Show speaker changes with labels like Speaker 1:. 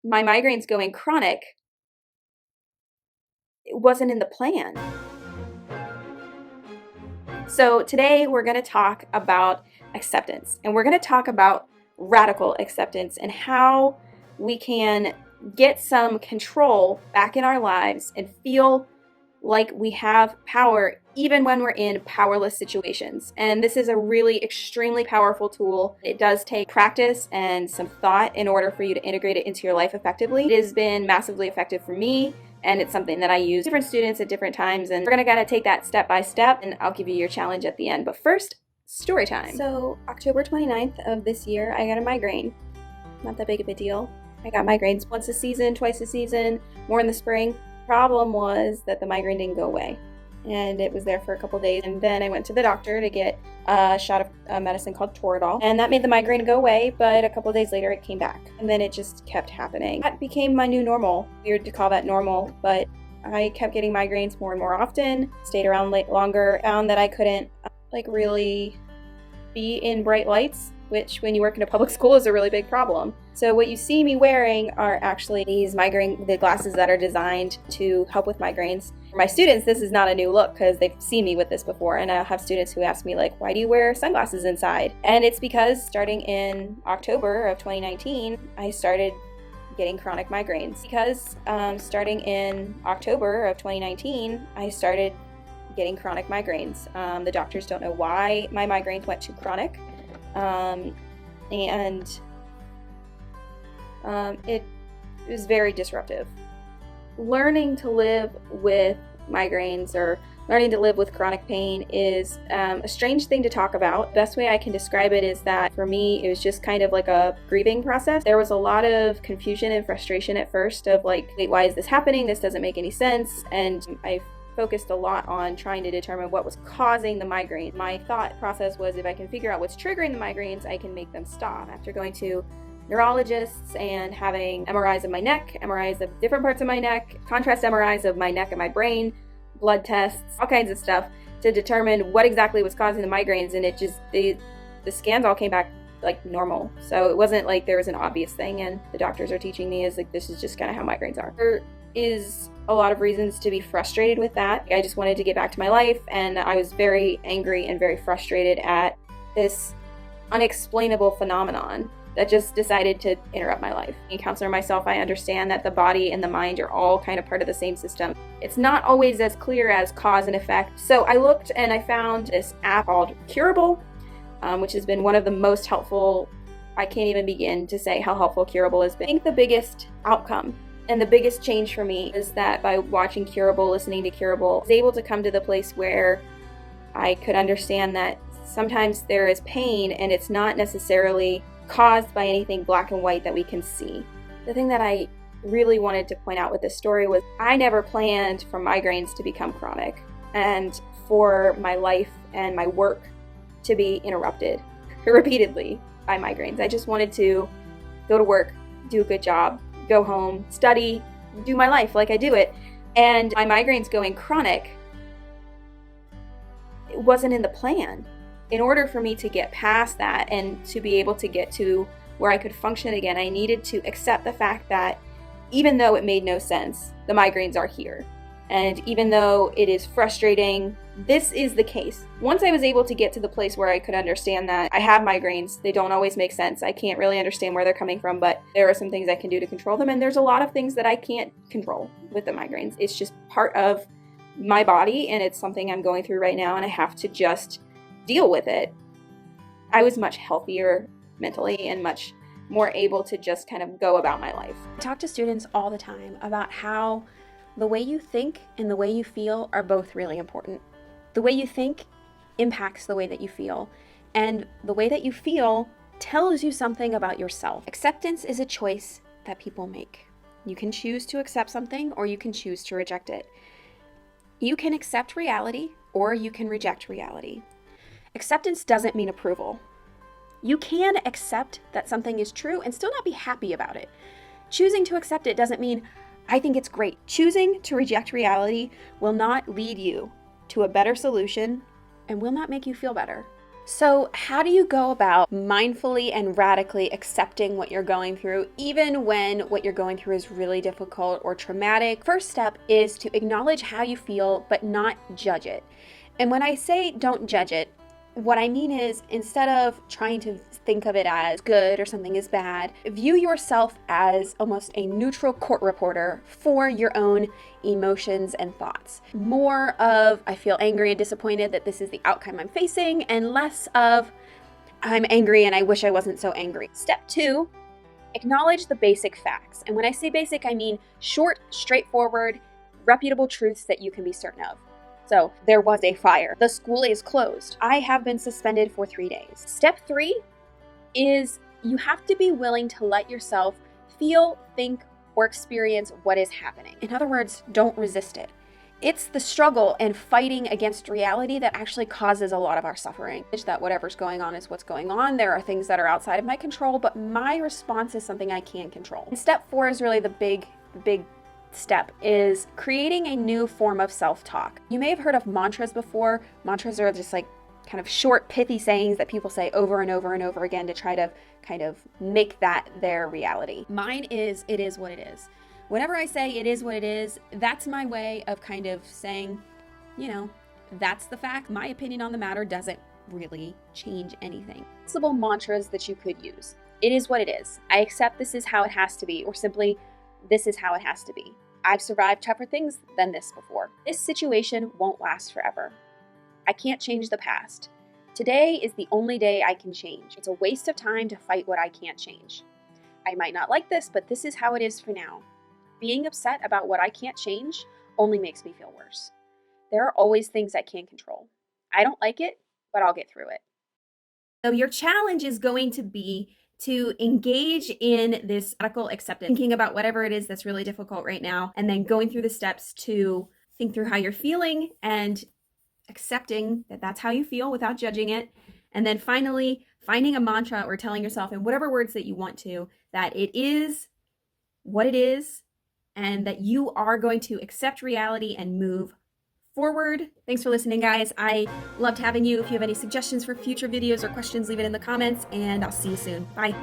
Speaker 1: my migraines going chronic, it wasn't in the plan. So today we're going to talk about acceptance, and we're going to talk about radical acceptance and how we can get some control back in our lives and feel like we have power even when we're in powerless situations. And this is a really extremely powerful tool. It does take practice and some thought in order for you to integrate it into your life effectively. It has been massively effective for me, and it's something that I use with different students at different times, and we're gonna gotta take that step by step, and I'll give you your challenge at the end. But first, story time. So October 29th of this year, I got a migraine. Not that big of a deal. I got migraines once a season, twice a season, more in the spring. Problem was that the migraine didn't go away, and it was there for a couple days, and then I went to the doctor to get a shot of a medicine called Toradol, and that made the migraine go away, but a couple days later it came back, and then it just kept happening. That became my new normal. Weird to call that normal, but I kept getting migraines more and more often, stayed around longer, found that I couldn't really be in bright lights, which when you work in a public school is a really big problem. So what you see me wearing are actually these the glasses that are designed to help with migraines. For my students, this is not a new look because they've seen me with this before, and I have students who ask me why do you wear sunglasses inside? And it's because starting in October of 2019, I started getting chronic migraines. The doctors don't know why my migraines went to chronic. It was very disruptive. Learning to live with migraines or learning to live with chronic pain is a strange thing to talk about. The best way I can describe it is that for me, it was just kind of like a grieving process. There was a lot of confusion and frustration at first of wait, why is this happening? This doesn't make any sense. And I focused a lot on trying to determine what was causing the migraine. My thought process was if I can figure out what's triggering the migraines, I can make them stop. After going to neurologists and having MRIs of my neck, MRIs of different parts of my neck, contrast MRIs of my neck and my brain, blood tests, all kinds of stuff to determine what exactly was causing the migraines, and the scans all came back normal. So it wasn't like there was an obvious thing, and the doctors are teaching me this is just kind of how migraines are. There is a lot of reasons to be frustrated with that. I just wanted to get back to my life, and I was very angry and very frustrated at this unexplainable phenomenon that just decided to interrupt my life. Being a counselor myself, I understand that the body and the mind are all kind of part of the same system. It's not always as clear as cause and effect. So I looked and I found this app called Curable, which has been one of the most helpful. I can't even begin to say how helpful Curable has been. I think the biggest outcome and the biggest change for me is that by watching Curable, listening to Curable, I was able to come to the place where I could understand that sometimes there is pain and it's not necessarily caused by anything black and white that we can see. The thing that I really wanted to point out with this story was I never planned for migraines to become chronic and for my life and my work to be interrupted repeatedly by migraines. I just wanted to go to work, do a good job, go home, study, do my life like I do it. And my migraines going chronic, it wasn't in the plan. In order for me to get past that and to be able to get to where I could function again, I needed to accept the fact that even though it made no sense, the migraines are here. And even though it is frustrating, this is the case. Once I was able to get to the place where I could understand that I have migraines, they don't always make sense. I can't really understand where they're coming from, but there are some things I can do to control them. And there's a lot of things that I can't control with the migraines. It's just part of my body, and it's something I'm going through right now, and I have to just deal with it. I was much healthier mentally and much more able to just kind of go about my life.
Speaker 2: I talk to students all the time about how the way you think and the way you feel are both really important. The way you think impacts the way that you feel, and the way that you feel tells you something about yourself. Acceptance is a choice that people make. You can choose to accept something or you can choose to reject it. You can accept reality or you can reject reality. Acceptance doesn't mean approval. You can accept that something is true and still not be happy about it. Choosing to accept it doesn't mean, I think it's great. Choosing to reject reality will not lead you to a better solution and will not make you feel better. So, how do you go about mindfully and radically accepting what you're going through, even when what you're going through is really difficult or traumatic? First step is to acknowledge how you feel, but not judge it. And when I say don't judge it, what I mean is, instead of trying to think of it as good or something is bad, view yourself as almost a neutral court reporter for your own emotions and thoughts. More of, I feel angry and disappointed that this is the outcome I'm facing, and less of, I'm angry and I wish I wasn't so angry. Step 2, acknowledge the basic facts. And when I say basic, I mean short, straightforward, reputable truths that you can be certain of. So, there was a fire. The school is closed. I have been suspended for 3 days. Step 3 is you have to be willing to let yourself feel, think, or experience what is happening. In other words, don't resist it. It's the struggle and fighting against reality that actually causes a lot of our suffering. It's that whatever's going on is what's going on. There are things that are outside of my control, but my response is something I can control. And step 4 is really the big step, is creating a new form of self-talk. You may have heard of mantras before. Mantras are just like kind of short, pithy sayings that people say over and over and over again to try to kind of make that their reality. Mine is, it is what it is. Whenever I say it is what it is, that's my way of kind of saying, that's the fact. My opinion on the matter doesn't really change anything. Possible mantras that you could use. It is what it is. I accept this is how it has to be, or simply, this is how it has to be. I've survived tougher things than this before. This situation won't last forever. I can't change the past. Today is the only day I can change. It's a waste of time to fight what I can't change. I might not like this, but this is how it is for now. Being upset about what I can't change only makes me feel worse. There are always things I can't control. I don't like it, but I'll get through it.
Speaker 1: So your challenge is going to be to engage in this radical acceptance, thinking about whatever it is that's really difficult right now, and then going through the steps to think through how you're feeling and accepting that that's how you feel without judging it. And then finally, finding a mantra or telling yourself in whatever words that you want to, that it is what it is, and that you are going to accept reality and move forward. Thanks for listening, guys. I loved having you. If you have any suggestions for future videos or questions, leave it in the comments, and I'll see you soon. Bye.